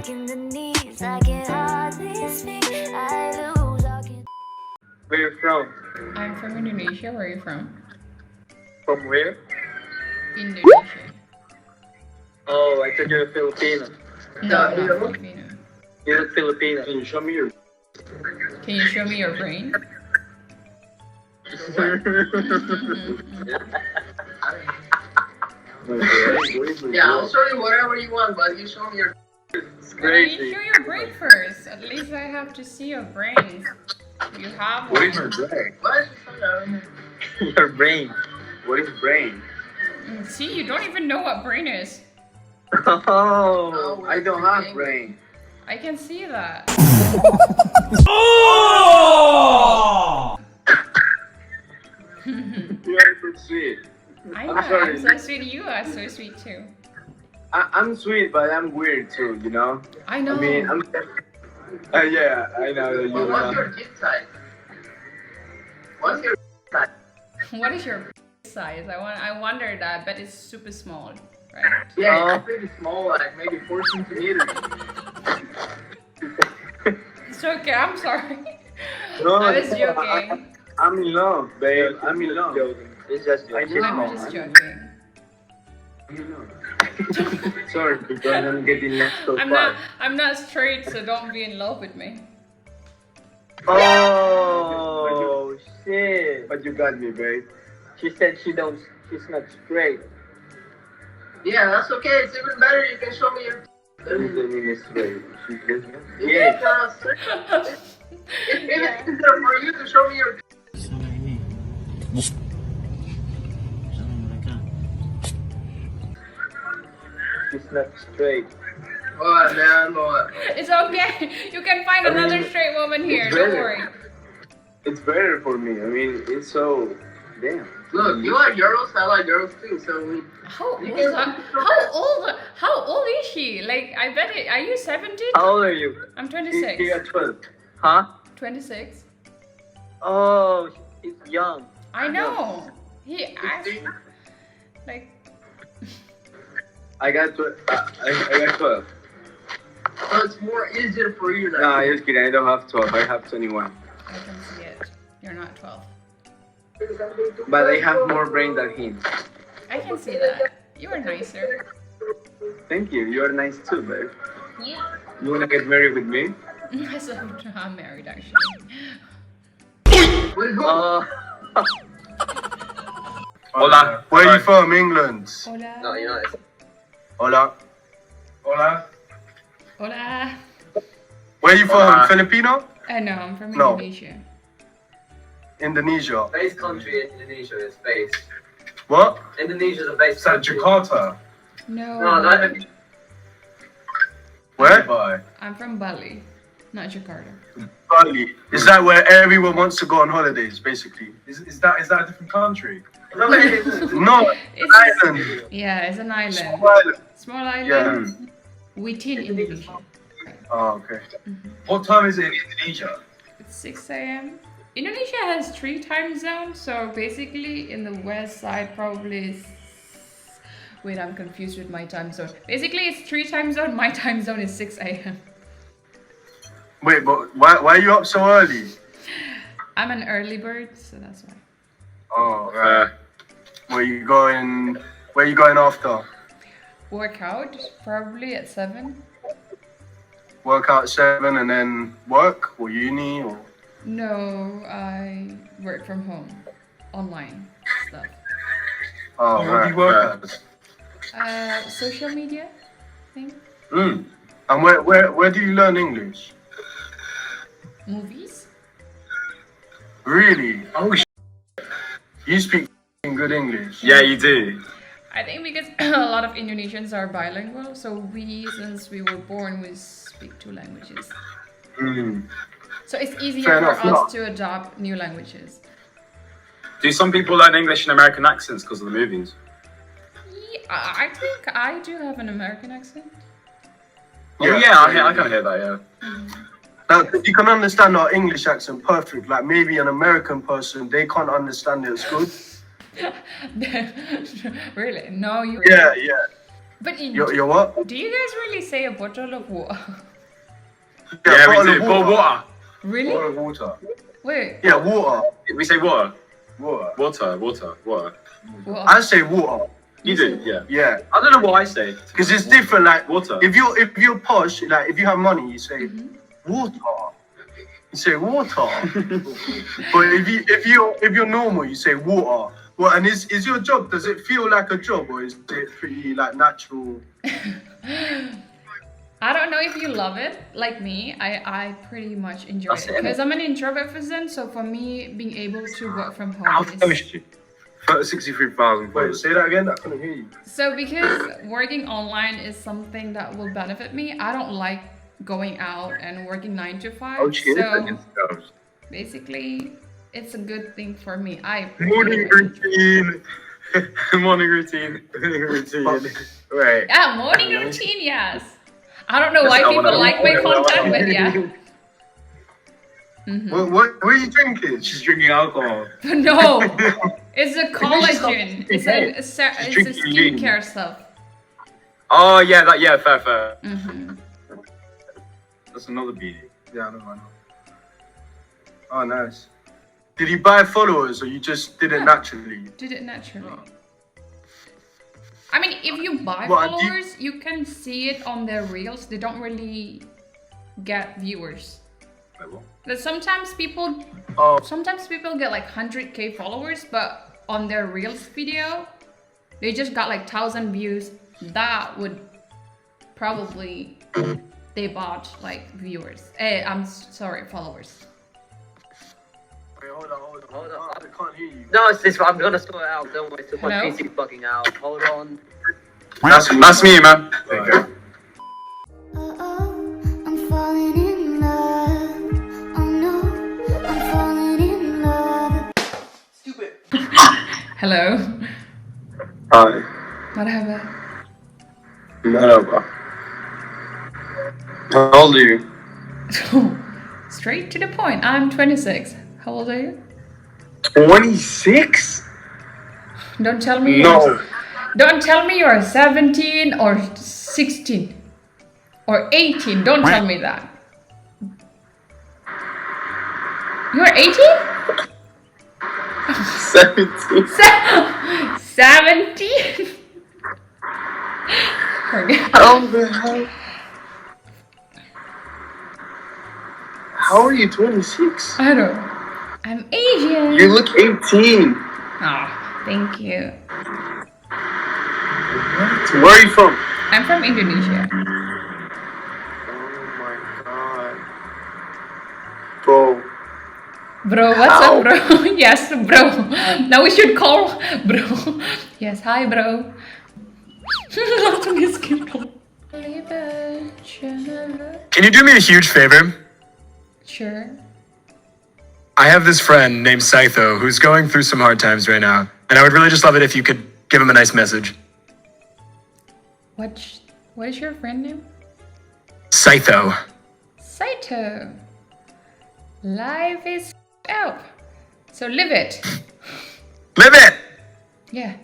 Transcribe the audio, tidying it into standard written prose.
breaking the knees. I can hardly speak. I lose. Where you from? I'm from Indonesia. Where are you from? From where? Indonesia. Oh, I thought you were Filipino. No, I'm not Filipino. You're Filipino. Can you show me your... Can you show me your brain? Yeah, I'll show you whatever you want, but you show me your... It's Why don't you crazy. show your brain first? At least I have to see your brain. You have What one. is your brain? What is Your brain. What is brain? See, you don't even know what brain is. Oh. I don't have brain. I can see that. You are so sweet. I know, I'm sorry. I'm so sweet. You are so sweet too. I'm sweet, but I'm weird too, you know? I know. I mean, yeah, I know that you Well, what's know. your kid size? What's your size? What is your size? I wonder that, but it's super small, right? Yeah, it's pretty small, like maybe 4 centimeters. It's okay, I'm sorry. No, I was joking. I'm in love, babe. I'm in love. It's just I joking. know. I'm just joking. I'm in love. Sorry, because I'm getting next so far. I'm not straight, so don't be in love with me. Oh shit! But you got me, babe. She said she's not straight. Yeah, that's okay. It's even better. You can show me your. Doesn't mean it's straight. She's lesbian? Yeah. It's easier for you to show me your. She's not straight. What, man? What? It's okay. You can find another straight woman here. Don't worry. It's better for me. I mean, it's so... Damn. Look, you like girls. I like girls too. So we. How old? You can- How old is she? Like, I bet it. Are you 17? How old are you? I'm He 26. got 12. Huh? 26. Oh, he's young. I know. He actually like. I got 12. I got 12. So it's more easier for you now. Nah, just kidding. I don't have 12. I have 21. I can see it. You're not 12. But I have more brain than him. I can see that. You are nicer. Thank you. You are nice too, babe. Yeah. You wanna get married with me? I'm married actually. With who? Hola. Where are you from? England? Hola. No, you know it's. Hola. Hola. Hola. Where are you from? Hola. Filipino? No, I'm from No. Indonesia. Indonesia. Base country in Indonesia is base. What? Indonesia is a base Is that country. Jakarta? No. No, not even. Where? Bye. I'm from Bali, not Jakarta. Bali. Is that where everyone wants to go on holidays, basically? Is that a different country? No, It's island. yeah, it's an island. Small island. Small island within Indonesia. Oh, okay. What time is it in Indonesia? It's 6 a.m. Indonesia has 3 time zones, so basically in the west side probably is... Wait, I'm confused with my time zone. Basically it's 3 time zone, my time zone is 6 a.m. Wait, but why are you up so early? I'm an early bird, so that's why. Oh, right. Where you going after? Workout, probably at 7. Work out 7 and then work or uni or... No, I work from home. Online stuff. Oh, What do you work at? Social media thing. And where do you learn English? Movies. Really? Oh, you speak good English. Yeah, you do. I think because a lot of Indonesians are bilingual, so since we were born, we speak 2 languages. So it's easier Fair for enough, us to adopt new languages. Do some people learn English and American accents because of the movies? Yeah, I think I do have an American accent. Yeah, I kind of hear that, yeah. Now, you can understand our English accent perfect. Like maybe an American person, they can't understand it as good. Really? No, you. Yeah. But Your what? do you guys really say a bottle of water? Yeah, we bottle do. of But water. Really? Bottle of water. Wait. Yeah, water. We say water. Water. Water. Water. I say water. You do, yeah. Yeah. I don't know what I say. Because it's different. Like Water. If you're posh, like if you have money, you say water. You say water. But if you're normal, you say water. Well, and is your job? Does it feel like a job, or is it pretty like natural? I don't know if you love it like me. I pretty much enjoy it because I'm an introvert person. So for me, being able to work from home is 63,000 Wait, say that again. I couldn't hear you. so because working online is something that will benefit me. I don't like going out and working 9 to 5. Oh, shit. So basically, it's a good thing for me. Morning routine. Morning routine. Morning routine. Right. Yeah, morning routine. Yes. I don't know why That's not people what I like my want. content, but yeah. What are you drinking? She's drinking alcohol. No, it's a collagen. It's a drinking skincare stuff. Oh, yeah, fair. That's another beanie. Yeah, I know. Oh, nice. Did you buy followers, or you just did it naturally? Did it naturally. I mean, if you buy What, followers, you can see it on their reels. They don't really get viewers. But sometimes people get like 100k followers, but on their reels video, they just got like 1,000 views. That would probably they bought like viewers. I'm sorry, followers. Wait, hold on. I can't hear you. No, it's this. I'm gonna sort it out. Don't worry. My Hello? PC fucking out. Hold on. That's me, man. Okay. I'm falling in love. Oh no, I'm falling in love. Hello. Hi. Marhaba. Merhaba. How old are you? Straight to the point. I'm 26. How old are you? 26? Don't tell me. No. Don't tell me you're 17 or 16 or 18. Don't tell me that. You're 18? 17. 17? Forget. How the hell? How are you 26? I don't know. I'm Asian. You look 18. Oh, thank you. Where are you from? I'm from Indonesia. Oh my god. Bro. Bro, what's up, bro? Yes, bro. Now we should call bro. Yes, hi, bro. Can you do me a huge favor? Sure. I have this friend named Scytho who's going through some hard times right now, and I would really just love it if you could give him a nice message. What is your friend name? Scytho. Saito. Life is up. So live it. Live it! Yeah.